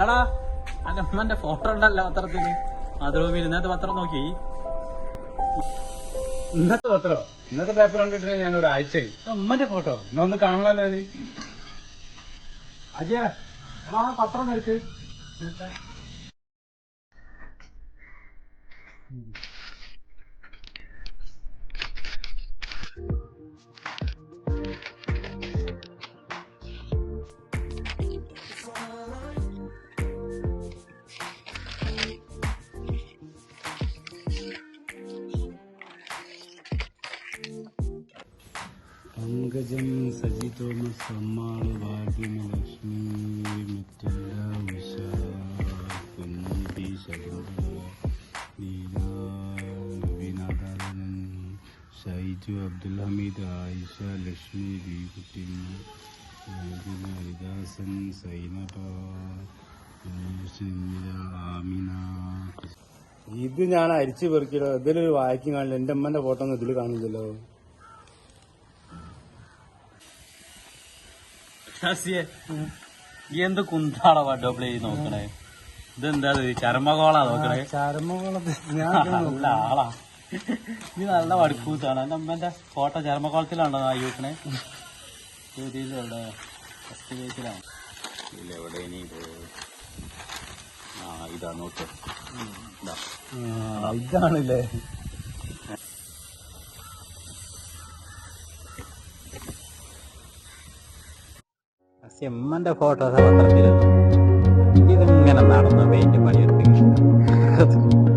അല്ലടാ അന്റെ അമ്മന്റെ ഫോട്ടോ ഉണ്ടല്ലോ പത്രത്തില് മാതൃഭൂമി ഇന്നത്തെ പത്രം നോക്കി. ഇന്നത്തെ പത്രോ? ഇന്നത്തെ പേപ്പർ കണ്ടിട്ട് ഞാൻ ഒരാഴ്ച ഉമ്മന്റെ ഫോട്ടോ എന്നാ ഒന്ന് കാണാനല്ലോ നീ. അജയ പത്രം എടുക്ക്. പങ്കജം സജി തോമസ് അമ്മാള് ഭാഗ്യമലക്ഷ്മി മറ്റെല്ല ഉഷ കുഞ്ഞി ശകുന്തള ഷൈജു അബ്ദുൽ ഹമീദ് ആയിഷ ലക്ഷ്മി ബീകുട്ടി ഹരിദാസൻ സൈനബ ആമിന. ഇത് ഞാൻ അരിച്ചു പെറുക്കിയോ? ഇതിലൊരു വായിക്കും കാണില്ല. എന്റെ അമ്മന്റെ ഫോട്ടോ ഒന്നും ഇതിൽ കാണില്ലല്ലോ. എന്ത് കുന്താടാ ഡബിൾ ചെയ്ത് നോക്കണേ? ഇതെന്താ ചർമ്മകോളാ നോക്കണേ? ചർമ്മകോളത്ത് നല്ല ആളാ. ഇത് നല്ല വടുക്കൂത്താണ്. എന്റെ അമ്മന്റെ ഫോട്ടോ ചർമ്മകോളത്തിലാണോ നോക്കണേ? എവിടെ ഫസ്റ്റ് പേജിലാണ്. ഇതിലെവിടെ ഇനി ഇതാ നോക്ക്. ഇതാണല്ലേ എമ്മന്റെ ഫോട്ടോസ് പത്രത്തില് ഇതിങ്ങനെ നടന്നു പെയിന്റ് പണിയെടുത്ത്